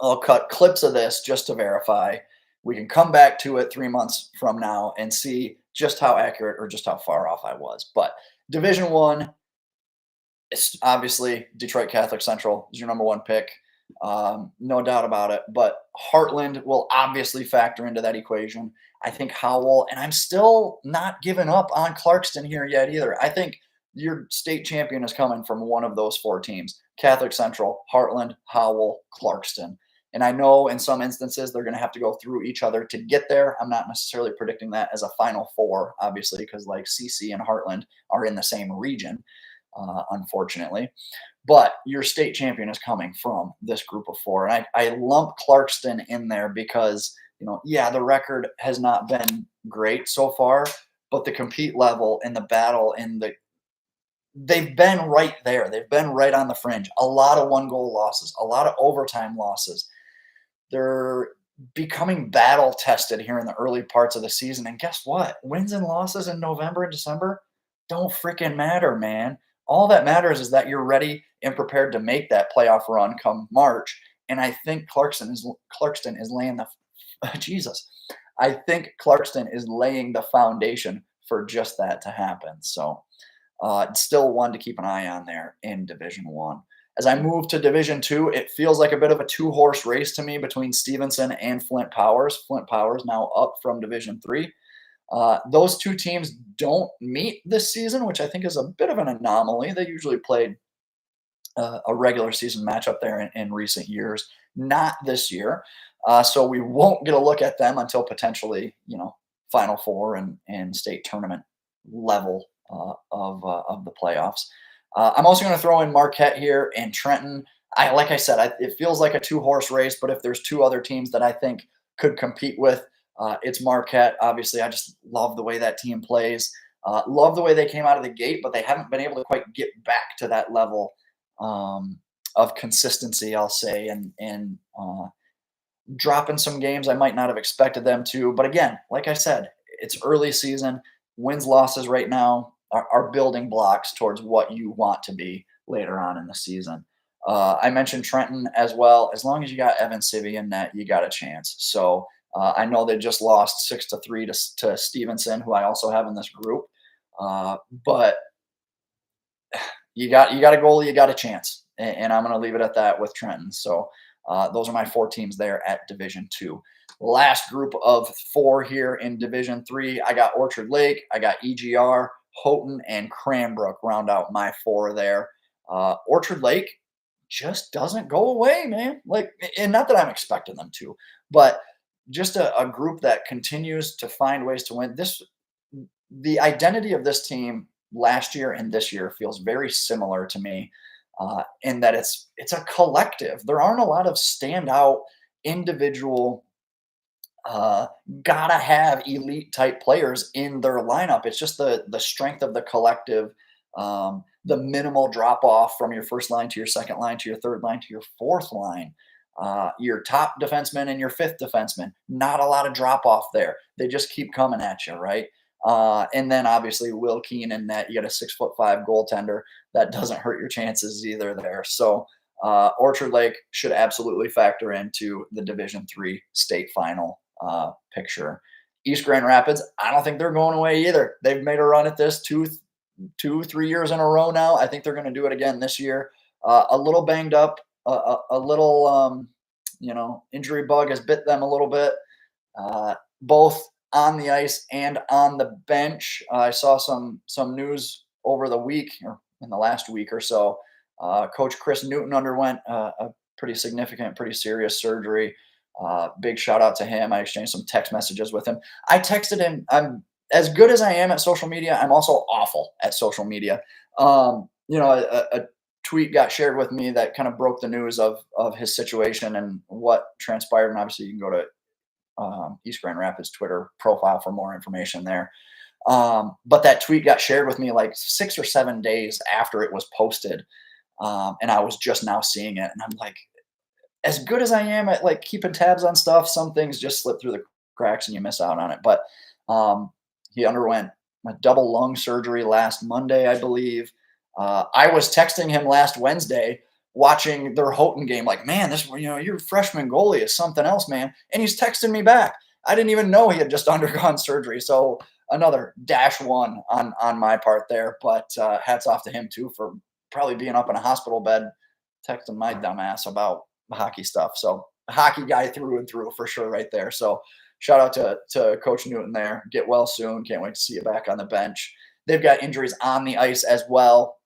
I'll cut clips of this just to verify. We can come back to it 3 months from now and see just how accurate or just how far off I was. But Division One, it's obviously Detroit Catholic Central is your number one pick. No doubt about it. But Heartland will obviously factor into that equation. I think Howell, and I'm still not giving up on Clarkston here yet either. I think your state champion is coming from one of those four teams: Catholic Central, Heartland, Howell, Clarkston. And I know in some instances they're going to have to go through each other to get there. I'm not necessarily predicting that as a Final Four, obviously, because like CC and Heartland are in the same region, unfortunately. But your state champion is coming from this group of four. And I lump Clarkston in there because, yeah, the record has not been great so far, but the compete level and the battle and they've been right there. They've been right on the fringe. A lot of one goal losses, a lot of overtime losses. They're becoming battle tested here in the early parts of the season. And guess what? Wins and losses in November and December don't freaking matter, man. All that matters is that you're ready and prepared to make that playoff run come March. And I think Clarkston is laying the Jesus. I think Clarkston is laying the foundation for just that to happen. So it's still one to keep an eye on there in Division One. As I move to Division Two, it feels like a bit of a two-horse race to me between Stevenson and Flint Powers. Flint Powers now up from Division Three. Those two teams don't meet this season, which I think is a bit of an anomaly. They usually played a regular season matchup there in recent years, not this year. So we won't get a look at them until potentially, Final Four and state tournament level of the playoffs. I'm also going to throw in Marquette here and Trenton. Like I said, it feels like a two-horse race, but if there's two other teams that I think could compete with, it's Marquette. Obviously, I just love the way that team plays. Love the way they came out of the gate, but they haven't been able to quite get back to that level of consistency, I'll say, and dropping some games I might not have expected them to. But again, like I said, it's early season. Wins, losses right now are building blocks towards what you want to be later on in the season. I mentioned Trenton as well. As long as you got Evan Sivvy in net, you got a chance. So I know they just lost 6-3 to Stevenson, who I also have in this group. But you got a goalie, you got a chance. And I'm going to leave it at that with Trenton. So those are my four teams there at Division Two. Last group of four here in Division Three. I got Orchard Lake, I got EGR, Houghton, and Cranbrook round out my four there. Orchard Lake just doesn't go away, man. And not that I'm expecting them to, but just a group that continues to find ways to win. The identity of this team last year and this year feels very similar to me, in that it's a collective. There aren't a lot of standout individual gotta have elite type players in their lineup. It's just the strength of the collective, the minimal drop off from your first line to your second line to your third line to your fourth line. Your top defenseman and your fifth defenseman, not a lot of drop off there. They just keep coming at you, right? And then obviously Will Keenan, that you got a 6'5" goaltender that doesn't hurt your chances either there. So Orchard Lake should absolutely factor into the Division Three state final picture. East Grand Rapids, I don't think they're going away either. They've made a run at this 3 years in a row now. I think they're going to do it again this year. A little banged up, a little injury bug has bit them a little bit, both on the ice and on the bench. I saw some news over the week, or in the last week or so. Coach Chris Newton underwent a pretty significant, pretty serious surgery. Big shout out to him. I exchanged some text messages with him. I texted him. I'm as good as I am at social media. I'm also awful at social media. A tweet got shared with me that kind of broke the news of his situation and what transpired. And obviously you can go to East Grand Rapids Twitter profile for more information there. But that tweet got shared with me like 6 or 7 days after it was posted. And I was just now seeing it. And I'm like, as good as I am at like keeping tabs on stuff, some things just slip through the cracks and you miss out on it. But um, he underwent a double lung surgery last Monday, I believe. I was texting him last Wednesday watching their Houghton game, like, man, this, your freshman goalie is something else, man. And he's texting me back. I didn't even know he had just undergone surgery. So another -1 on my part there. But hats off to him too for probably being up in a hospital bed texting my dumbass about hockey stuff. So a hockey guy through and through for sure, right there. So shout out to Coach Newton there. Get well soon. Can't wait to see you back on the bench. They've got injuries on the ice as well.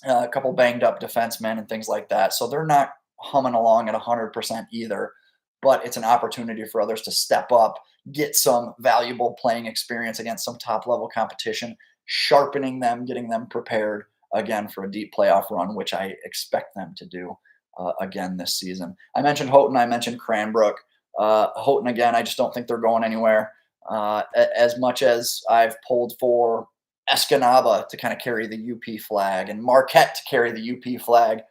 A couple banged up defensemen and things like that. So they're not humming along at 100% either. But it's an opportunity for others to step up, get some valuable playing experience against some top level competition, sharpening them, getting them prepared again for a deep playoff run, which I expect them to do again this season. I mentioned Houghton, I mentioned Cranbrook. Houghton, again, I just don't think they're going anywhere. As much as I've pulled for Escanaba to kind of carry the UP flag and Marquette to carry the UP flag,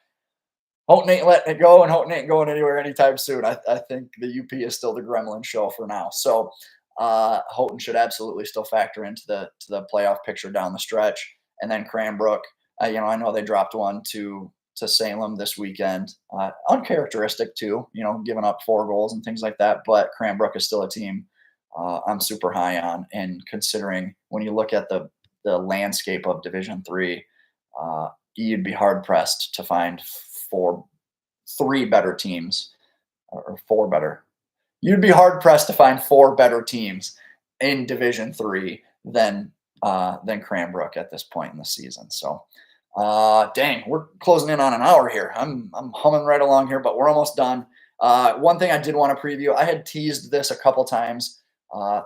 Houghton ain't letting it go, and Houghton ain't going anywhere anytime soon. I think the UP is still the Gremlin show for now. So Houghton should absolutely still factor into the playoff picture down the stretch. And then Cranbrook, I know they dropped one to Salem this weekend. Uncharacteristic too, giving up 4 goals and things like that. But Cranbrook is still a team I'm super high on. And considering when you look at the landscape of Division 3, you'd be hard pressed to find 3 better teams or 4 better. You'd be hard pressed to find 4 better teams in Division 3 than Cranbrook at this point in the season. So dang, we're closing in on an hour here. I'm humming right along here, but we're almost done. One thing I did want to preview, I had teased this a couple times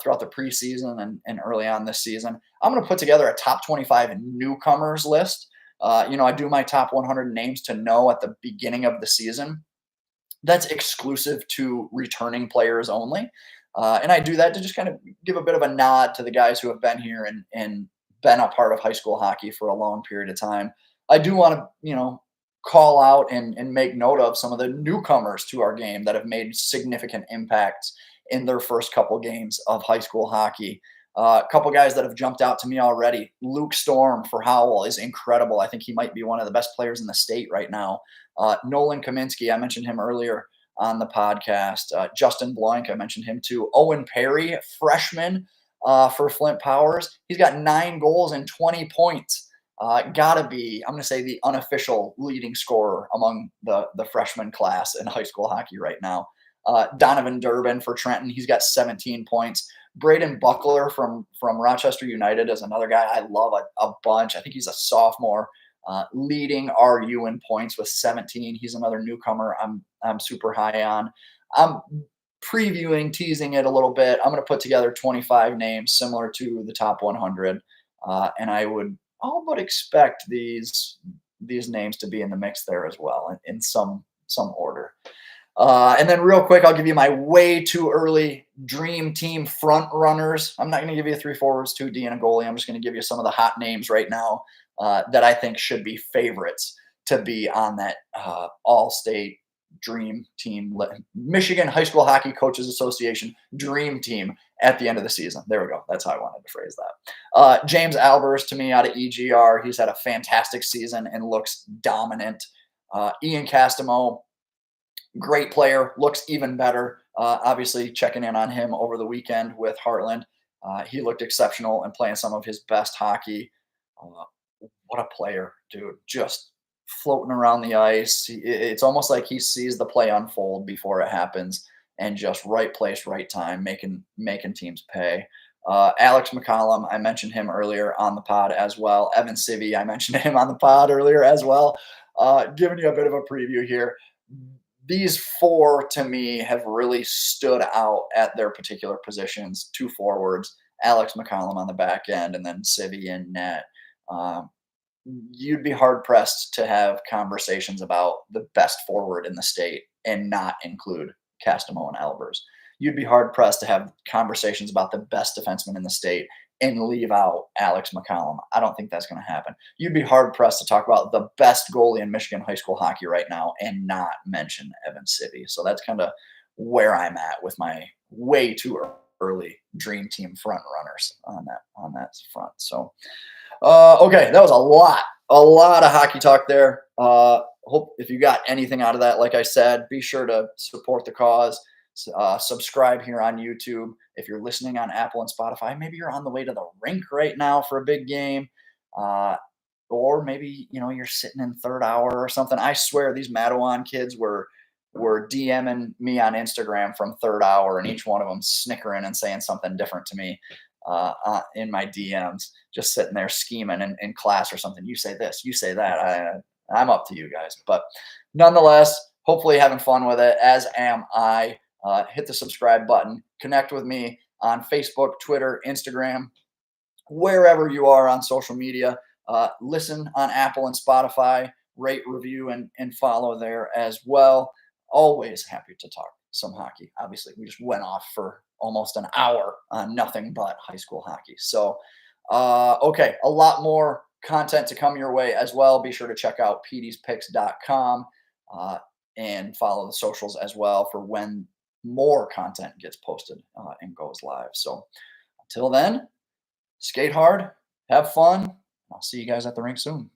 throughout the preseason and early on this season. I'm going to put together a top 25 newcomers list. I do my top 100 names to know at the beginning of the season. That's exclusive to returning players only. And I do that to just kind of give a bit of a nod to the guys who have been here and been a part of high school hockey for a long period of time. I do want to, call out and make note of some of the newcomers to our game that have made significant impacts in their first couple games of high school hockey. A couple guys that have jumped out to me already. Luke Storm for Howell is incredible. I think he might be one of the best players in the state right now. Nolan Kaminsky, I mentioned him earlier on the podcast. Justin Blank, I mentioned him too. Owen Perry, freshman for Flint Powers. He's got 9 goals and 20 points. Gotta be, I'm going to say, the unofficial leading scorer among the freshman class in high school hockey right now. Donovan Durbin for Trenton. He's got 17 points. Braden Buckler from Rochester United is another guy I love a bunch. I think he's a sophomore, leading RU in points with 17. He's another newcomer I'm super high on. I'm previewing, teasing it a little bit. I'm going to put together 25 names similar to the top 100, and I would all but expect these names to be in the mix there as well in some order. And then real quick, I'll give you my way too early dream team front runners. I'm not going to give you 3 forwards, 2D, and a goalie. I'm just going to give you some of the hot names right now that I think should be favorites to be on that all-state dream team, Michigan High School Hockey Coaches Association dream team at the end of the season. There we go. That's how I wanted to phrase that. James Albers, to me, out of EGR. He's had a fantastic season and looks dominant. Ian Castamo, great player, looks even better. Obviously, checking in on him over the weekend with Heartland. He looked exceptional and playing some of his best hockey. What a player, dude. Just floating around the ice. It's almost like he sees the play unfold before it happens and just right place, right time, making teams pay. Alex McCollum, I mentioned him earlier on the pod as well. Evan Sivvy, I mentioned him on the pod earlier as well. Giving you a bit of a preview here. These 4 to me have really stood out at their particular positions. 2 forwards, Alex McCollum on the back end, and then Sivvy in net. You'd be hard pressed to have conversations about the best forward in the state and not include Castamo and Albers. You'd be hard pressed to have conversations about the best defenseman in the state and leave out Alex McCollum. I don't think that's going to happen. You'd be hard pressed to talk about the best goalie in Michigan high school hockey right now and not mention Evan City. So that's kind of where I'm at with my way too early dream team front runners on that front. So okay, that was a lot of hockey talk there. Hope if you got anything out of that, like I said, be sure to support the cause. Subscribe here on YouTube. If you're listening on Apple and Spotify, maybe you're on the way to the rink right now for a big game, uh, or maybe you're sitting in third hour or something. I swear these Madawan kids were DMing me on Instagram from third hour, and each one of them snickering and saying something different to me in my DMs, just sitting there scheming in class or something. You say this, you say that. I'm up to you guys. But nonetheless, hopefully having fun with it, as am I. Hit the subscribe button. Connect with me on Facebook, Twitter, Instagram, wherever you are on social media. Listen on Apple and Spotify. Rate, review, and follow there as well. Always happy to talk some hockey. Obviously, we just went off for almost an hour on nothing but high school hockey. So, okay, a lot more content to come your way as well. Be sure to check out pdspicks.com and follow the socials as well for when more content gets posted and goes live. So, until then, skate hard, have fun. I'll see you guys at the rink soon.